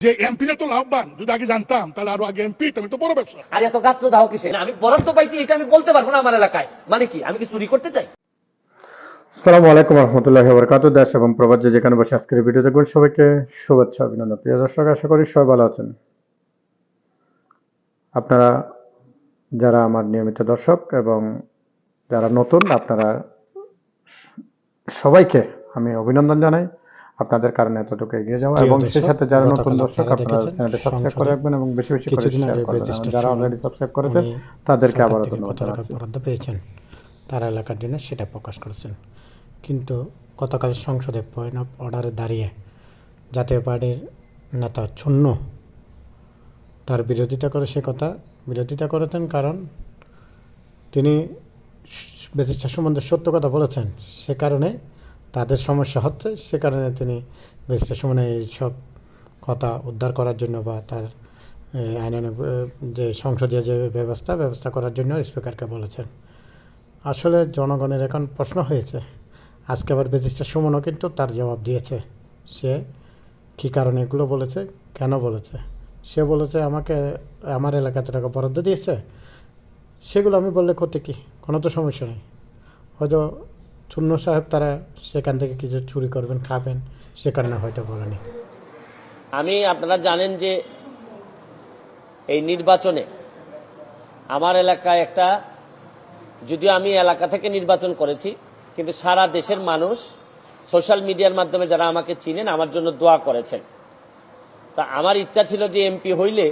যে এমপি তো লাভবান, যদি আগে জানতাম তাহলে আরো আগে এমপি তুমি তো বড় ব্যবসা। আর এত গাত্র দাও কিসে? আমি বরাদ্দ পাইছি এটা আমি বলতে পারবো না আমার এলাকায়, মানে কি আমি কি চুরি করতে চাই? আসসালামু আলাইকুম রহমতুল্লাহি ওয়া বারাকাতুহু। দেশ এবং প্রবাস যেখানে বসে আজকের ভিডিও দেখবেন সবাইকে শুভেচ্ছা অভিনন্দন। প্রিয় দর্শক, আশা করি সবাই ভালো আছেন। আপনারা যারা আমার নিয়মিত দর্শক এবং যারা নতুন, আপনারা সবাইকে আমি অভিনন্দন জানাই আপনাদের কারণে এতটুকু এগিয়ে যাওয়া, এবং সেই সাথে যারা নতুন দর্শক আপনারা চ্যানেলটি সাবস্ক্রাইব করে রাখবেন এবং বেশি বেশি করে শেয়ার করবেন। যারা অলরেডি সাবস্ক্রাইব করেছেন তাদেরকে আবারও ধন্যবাদ জানাচ্ছি। বরাদ্দ পেয়েছেন তার এলাকার জন্য সেটা প্রকাশ করেছেন, কিন্তু গতকাল সংসদে পয়েন্ট অফ অর্ডারে দাঁড়িয়ে জাতীয় পার্টির নেতা চূন্য তার বিরোধিতা করে সে কথা বিরোধিতা করেছেন, কারণ তিনি ব্যারিস্টার সম্বন্ধে সত্য কথা বলেছেন, সে কারণে তাদের সমস্যা হচ্ছে, সে কারণে তিনি ব্যারিস্টার সম্বন্ধে এইসব কথা উদ্ধার করার জন্য বা তার আইনানুগ যে সংসদীয় যে ব্যবস্থা করার জন্য স্পিকারকে বলেছেন। আসলে জনগণের এখন প্রশ্ন হয়েছে, আজকে আবার ব্যারিস্টার সুমনও কিন্তু তার জবাব দিয়েছে। সে কী কারণে এগুলো বলেছে, কেন বলেছে। সে বলেছে আমাকে আমার এলাকা এত টাকা বরাদ্দ দিয়েছে, সেগুলো আমি বললে ক্ষতি কী, কোনো তো সমস্যা নেই। হয়তো চূন্য সাহেব তারা সেখান থেকে কিছু চুরি করবেন, খাবেন, সে কারণে হয়তো বলেনি। আপনারা জানেন যে এই নির্বাচনে আমার এলাকায় একটা, যদিও আমি এলাকা থেকে নির্বাচন করেছি, কিন্তু সারা দেশের মানুষ সোশ্যাল মিডিয়ার মাধ্যমে যারা আমাকে চিনেন আমার জন্য দোয়া করেছেন। তা আমার ইচ্ছা ছিল যে এমপি হইলে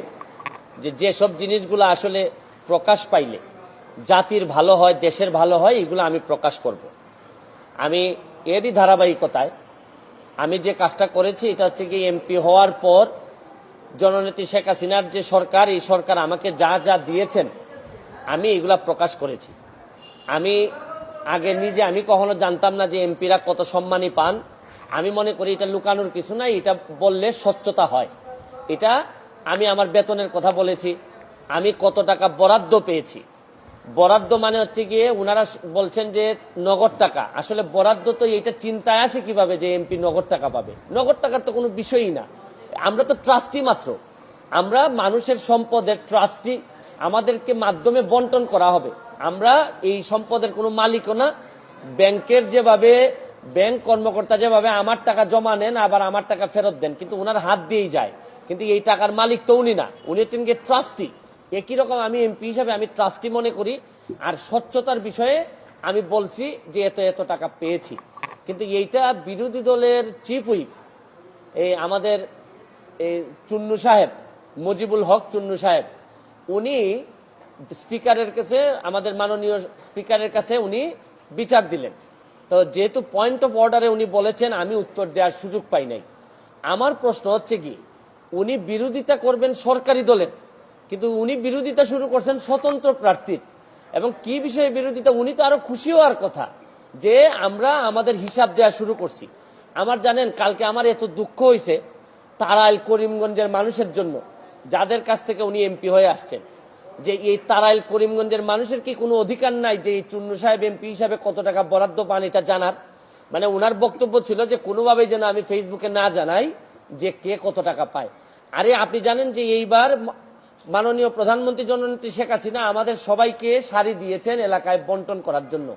যেসব জিনিসগুলো আসলে প্রকাশ পাইলে জাতির ভালো হয়, দেশের ভালো হয়, এগুলো আমি প্রকাশ করব। আমি এরই ধারাবাহিকতায় আমি যে কাজটা করেছি এটা হচ্ছে কি, এমপি হওয়ার পর জননেত্রী শেখ হাসিনার যে সরকার, এই সরকার আমাকে যা যা দিয়েছেন আমি এগুলা প্রকাশ করেছি। আমি আগে নিজে আমি কখনো জানতাম না যে এমপিরা কত সম্মানী পান। আমি মনে করি এটা লুকানোর কিছু নাই, এটা বললে স্বচ্ছতা হয়। এটা আমি আমার বেতনের কথা বলেছি, আমি কত টাকা বরাদ্দ পেয়েছি। বরাদ্দ মানে হচ্ছে গিয়ে ওনারা বলছেন যে নগদ টাকা, আসলে বরাদ্দ তো এইটা চিন্তায় আসে কিভাবে যে এমপি নগদ টাকা পাবে। নগদ টাকার তো কোনো বিষয়ই না, আমরা তো ট্রাস্টি মাত্র, আমরা মানুষের সম্পদের ট্রাস্টি, আমাদেরকে মাধ্যমে বন্টন করা হবে। আমরা এই সম্পদের কোনো মালিকও না। ব্যাংকের যেভাবে ব্যাংক কর্মকর্তা যেভাবে আমার টাকা জমা নেন আবার আমার টাকা ফেরত দেন, কিন্তু ওনার হাত দিয়েই যায়, কিন্তু এই টাকার মালিক তো উনি না, উনি হচ্ছেন গিয়ে ট্রাস্টি। একই রকম আমি এমপি হিসাবে আমি ট্রাস্টি মনে করি। আর স্বচ্ছতার বিষয়ে আমি বলছি যে এত এত টাকা পেয়েছি, কিন্তু এইটা বিরোধী দলের চিফ হুইপ এই আমাদের এই চুন্নু সাহেব, মুজিবুল হক চুন্নু সাহেব, উনি স্পিকারের কাছে, আমাদের মাননীয় স্পিকারের কাছে উনি বিচার দিলেন। তো যেহেতু পয়েন্ট অফ অর্ডারে উনি বলেছেন, আমি উত্তর দেওয়ার সুযোগ পাই নাই। আমার প্রশ্ন হচ্ছে কি, উনি বিরোধিতা করবেন সরকারি দলের, কিন্তু উনি বিরোধিতা শুরু করছেন স্বতন্ত্র প্রার্থীর। এবং কি বিষয়ে বিরোধিতা, উনি তো আরো খুশি হওয়ার কথা যে আমরা আমাদের হিসাব দেওয়া শুরু করছি। আমার জানেন কালকে আমার এত দুঃখ হয়েছে তারাইল করিমগঞ্জের মানুষের জন্য, যাদের কাছ থেকে উনি এমপি হয়ে আসছেন, যে এই তারাইল করিমগঞ্জের মানুষের কি কোনো অধিকার নাই যে এই চুন্নু সাহেব এমপি হিসাবে কত টাকা বরাদ্দ পান এটা জানার। মানে ওনার বক্তব্য ছিল যে কোনোভাবেই যেন আমি ফেসবুকে না জানাই যে কে কত টাকা পায়। আরে আপনি জানেন যে এইবার মাননীয় প্রধানমন্ত্রী জননেত্রী শেখ হাসিনা আমাদের সবাইকে শাড়ি দিয়েছেন এলাকায় বন্টন করার জন্য।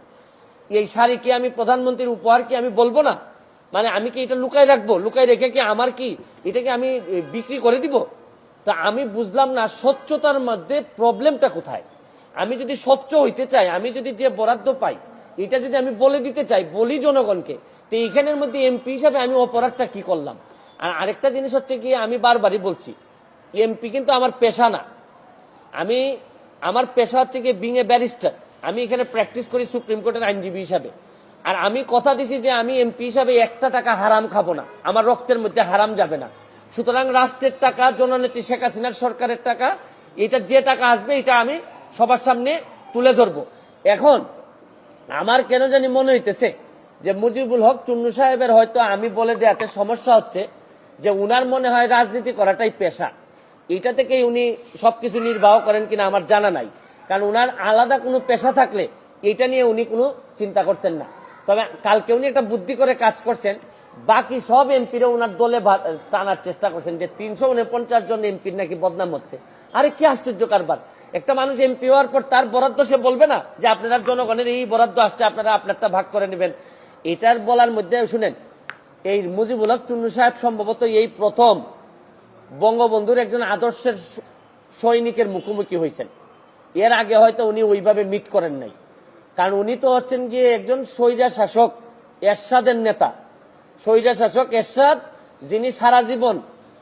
এই শাড়ি কি আমি প্রধানমন্ত্রীর উপহার কি আমি বলবো না? মানে আমি কি এটা লুকাই রাখবো? লুকাই রেখে কি আমার কি এটাকে আমি বিক্রি করে দিব? তা আমি বুঝলাম না স্বচ্ছতার মধ্যে প্রবলেমটা কোথায়। আমি যদি স্বচ্ছ হইতে চাই, আমি যদি যে বরাদ্দ পাই এটা যদি আমি বলে দিতে চাই, বলি জনগণকে, তো এইখানের মধ্যে এমপি হিসাবে আমি অপরাধটা কি করলাম? আর আরেকটা জিনিস হচ্ছে কি, আমি বারবারই বলছি এমপি কিন্তু আমার পেশা না। আমার পেশা হচ্ছে কি বিং এ ব্যারিস্টার। আমি এখানে প্র্যাকটিস করি সুপ্রিম কোর্টের আইনজীবী হিসাবে। আর আমি কথা দিছি যে আমি এমপি হিসাবে একটা টাকা হারাম খাবো না, আমার রক্তের মধ্যে হারাম যাবে না। সুতরাং রাষ্ট্রের টাকা, জননেত্রী শেখ হাসিনার সরকারের টাকা, এটা যে টাকা আসবে এটা আমি সবার সামনে তুলে ধরবো। এখন আমার কেন জানি মনে হইতেছে যে মুজিবুল হক চুন্নু সাহেবের হয়তো আমি বলে দেওয়াতে সমস্যা হচ্ছে, যে উনার মনে হয় রাজনীতি করাটাই পেশা। এটা থেকেই উনি সবকিছু নির্বাহ করেন কিনা আমার জানা নাই, কারণ উনার আলাদা কোনো পেশা থাকলে এটা নিয়ে উনি কোনো চিন্তা করতেন না। তবে কালকে উনি একটা বুদ্ধি করে কাজ করছেন, বাকি সব এমপিরা ওনার দলে টানার চেষ্টা করছেন যে 349 জন এমপির নাকি বদনাম হচ্ছে। আরে কি আশ্চর্য কারবার! একটা মানুষ এমপি হওয়ার পর তার বরাদ্দ সে বলবে না যে আপনারা জনগণের এই বরাদ্দ আসছে, আপনারা আপনারটা ভাগ করে নেবেন? এটার বলার মধ্যে শুনেন, এই মুজিবুল হক চুন্নু সাহেব সম্ভবত এই প্রথম বঙ্গবন্ধুর একজন আদর্শের সৈনিকের মুখোমুখি হয়েছেন। এর আগে হয়তো উনি ওইভাবে মিট করেন নাই, কারণ উনি তো হচ্ছেন গিয়ে একজন স্বৈরা শাসক এরশাদের নেতা। স্বৈরা শাসক এরশাদ, যিনি সারা জীবন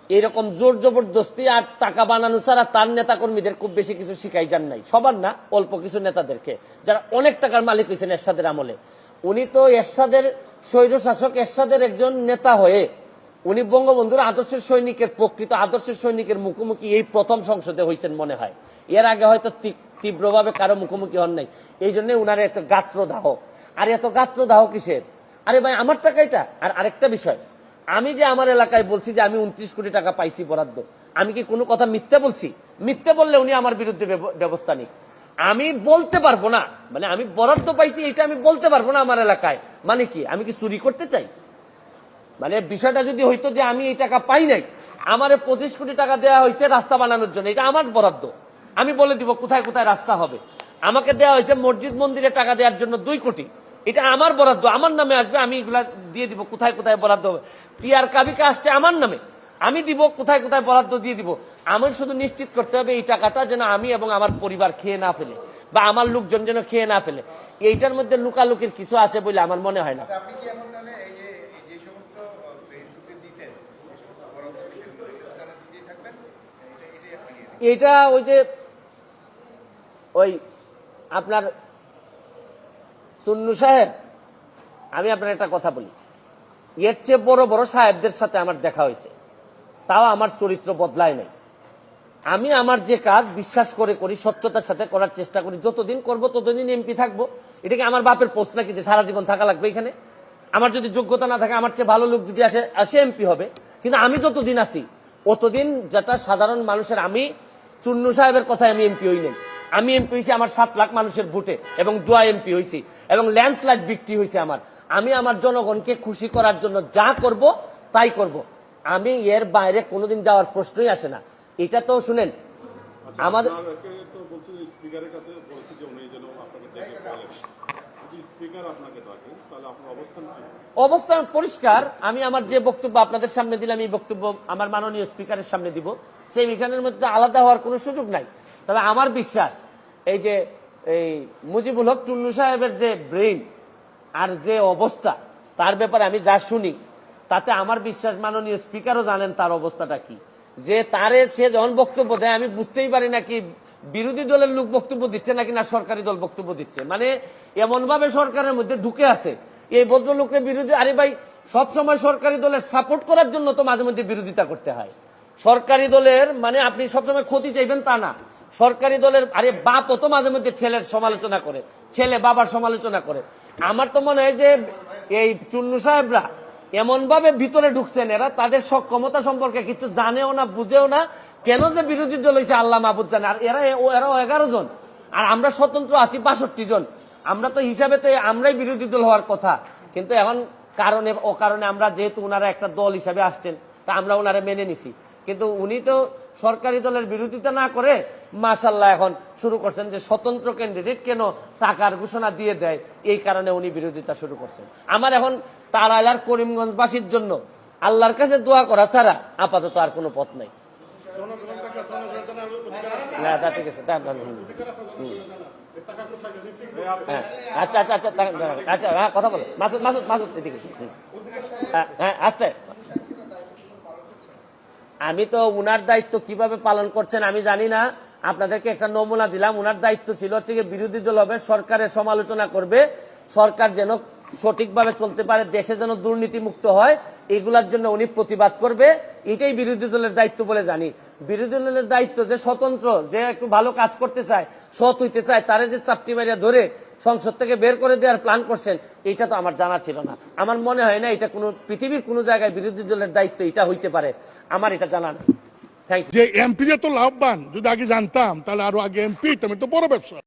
এরকম জোর জবরদস্তি আর টাকা বানানো ছাড়া তার নেতা কর্মীদের খুব বেশি কিছু শিখাই যান নাই, সবার না, অল্প কিছু নেতাদেরকে, যারা অনেক টাকার মালিক হয়েছেন এরশাদের আমলে। উনি তো এরশাদের স্বৈর শাসক এরশাদের একজন নেতা হয়ে উনি বঙ্গবন্ধুর আদর্শের সৈনিকের, প্রকৃত আদর্শের সৈনিকের মুখোমুখি এই প্রথম সংসদে হয়েছেন মনে হয়। এর আগে হয়তো তীব্রভাবে কারো মুখোমুখি হন নাই, এই জন্য উনার এত গাত্রদাহ। আর এত গাত্রদাহ কিসের? আরে ভাই, আমার টাকা এটা। আর আরেকটা বিষয়, আমি যে আমার এলাকায় বলছি যে আমি 29 কোটি টাকা পাইছি বরাদ্দ, আমি কি কোনো কথা মিথ্যে বলছি? মিথ্যে বললে উনি আমার বিরুদ্ধে ব্যবস্থা নিক। আমি বলতে পারবো না, মানে আমি বরাদ্দ পাইছি এটা আমি বলতে পারবো না আমার এলাকায়, মানে কি আমি কি চুরি করতে চাই? মানে বিষয়টা যদি হইতো যে আমি এই টাকা পাই নাই, আমার 25 কোটি টাকা দেওয়া হয়েছে রাস্তা বানানোর জন্য, এটা আমার বরাদ্দ, আমি বলে দিব কোথায় কোথায় রাস্তা হবে। আমাকে দেওয়া হয়েছে মসজিদ মন্দিরে টাকা দেওয়ার জন্য 2 কোটি, এটা আমার বরাদ্দ, আমার নামে আসবে, আমি এগুলা দিয়ে দিব কোথায় কোথায় বরাদ্দ হবে। টিআর কাবিকা আসছে আমার নামে, আমি দিব কোথায় কোথায় বরাদ্দ দিয়ে দিব। আমার শুধু নিশ্চিত করতে হবে এই টাকাটা যেন আমি এবং আমার পরিবার খেয়ে না ফেলে, বা আমার লোকজন যেন খেয়ে না ফেলে। এইটার মধ্যে লুকালুকির কিছু আছে বলে আমার মনে হয় না। এটা ওই যে ওই আপনার চুন্নু সাহেব, আমি আপনার একটা কথা বলি, এর চেয়ে বড় বড় সাহেবদের সাথে আমার দেখা হয়েছে, তাও আমার চরিত্র বদলায় নাই। আমি আমার যে কাজ বিশ্বাস করে করি, স্বচ্ছতার সাথে করার চেষ্টা করি, যতদিন করব ততদিন এমপি থাকবো। এটা কি আমার বাপের পোস্ট নাকি যে সারা জীবন থাকা লাগবে এখানে? আমার যদি যোগ্যতা না থাকে, আমার চেয়ে ভালো লোক যদি আসে এমপি হবে, কিন্তু আমি যতদিন আছি অতদিন যেটা সাধারণ মানুষের, আমি চুন্নু সাহেবের কথায় আমি এমপি হই নাই। আমি এমপি হয়েছি আমার 7 লাখ মানুষের ভোটে এবং দোয়া এমপি হয়েছি, এবং ল্যান্ডস্লাইড বিক্রি হয়েছে আমার। আমি আমার জনগণকে খুশি করার জন্য যা করব তাই করব, আমি এর বাইরে কোনোদিন যাওয়ার প্রশ্নই আসে না। এটা তো শুনেন, আমাদের অবস্থান পরিষ্কার। আমি আমার যে বক্তব্য আপনাদের সামনে দিলাম, এই বক্তব্য আমার মাননীয় স্পিকারের সামনে দিব, সেই বিধানের মধ্যে আলাদা হওয়ার কোনো সুযোগ নাই। তবে আমার বিশ্বাস, এই যে এই মুজিবুল হক চুন্নু সাহেবের যে ব্রেইন আর যে অবস্থা, তার ব্যাপারে আমি যা শুনি, তাতে আমার বিশ্বাস মাননীয় স্পিকারও জানেন তার অবস্থাটা কি। যে তারে সে যখন বক্তব্য দেয়, আমি বুঝতেই পারি না কি বিরোধী দলের লোক বক্তব্য দিচ্ছে নাকি না সরকারি দল বক্তব্য দিচ্ছে। মানে এমন ভাবে সরকারের মধ্যে ঢুকে আছে এই ভদ্রলোকের বিরোধী। আরে ভাই, সবসময় সরকারি দলের সাপোর্ট করার জন্য তো মাঝে মধ্যে বিরোধিতা করতে হয়। সরকারি দলের মানে আপনি সবসময় ক্ষতি চাইবেন তা না। সরকারি দলের আরে বাপও তো মাঝে মধ্যে ছেলের সমালোচনা করে, ছেলে বাবার সমালোচনা করে। আমার তো মনে হয় যে এই চুন্নু সাহেবরা এমন ভাবে ভিতরে ঢুকছেন, এরা তাদের সক্ষমতা সম্পর্কে কিছু জানেও না, বুঝেও না। কেন যে বিরোধী দল হয়েছে আল্লাহ মাহবুদ জানে। আর এরাও 11 জন, আর আমরা স্বতন্ত্র আছি 65 জন। আমরা তো হিসাবে তো আমরাই বিরোধী দল হওয়ার কথা, কিন্তু এখন কারণে অকারণে আমরা যেহেতু ওনারা একটা দল হিসাবে আসছেন, তা আমরা ওনারা মেনে নিছি। কিন্তু উনি তো সরকারি দলের বিরোধিতা না করে মাশাআল্লাহ এখন শুরু করছেন যে স্বতন্ত্র ক্যান্ডিডেট কেন টাকার ঘোষণা দিয়ে দেয়, এই কারণে উনি বিরোধিতা শুরু করছেন। আমার এখন তারাইল আর করিমগঞ্জবাসীর জন্য আল্লাহর কাছে দোয়া করা ছাড়া আপাতত আর কোনো পথ নাই। না, তা ঠিক আছে। আচ্ছা আচ্ছা আচ্ছা আচ্ছা, হ্যাঁ কথা বলো। মাসুদ মাসুদ মাসুদ এদিকে। হ্যাঁ আস্তে। আমি তো উনার দায়িত্ব কিভাবে পালন করছেন আমি জানি না, আপনাদেরকে একটা নমুনা দিলাম। উনার দায়িত্ব ছিল হচ্ছে বিরোধী দল হবে, সরকারের সমালোচনা করবে, সরকার যেন সঠিকভাবে চলতে পারে, দেশে যেন দুর্নীতি মুক্ত হয়, এগুলার জন্য উনি প্রতিবাদ করবে। এটাই বিরোধী দলের দায়িত্ব বলে জানি। বিরোধী দলের দায়িত্ব যে স্বতন্ত্র, যে একটু ভালো কাজ করতে চায়, সৎ হইতে চায়, তারে যে চাপটি মারিয়া ধরে সংসদ থেকে বের করে দেওয়ার প্ল্যান করছেন, এটা তো আমার জানা ছিল না। আমার মনে হয় না এটা কোনো পৃথিবীর কোনো জায়গায় বিরোধী দলের দায়িত্ব এটা হইতে পারে, আমার এটা জানা না। Thank you. যে এমপি যে তো লাভবান, যদি আগে জানতাম তাহলে আরো আগে এমপি, তুমি তো বড় ব্যবসা।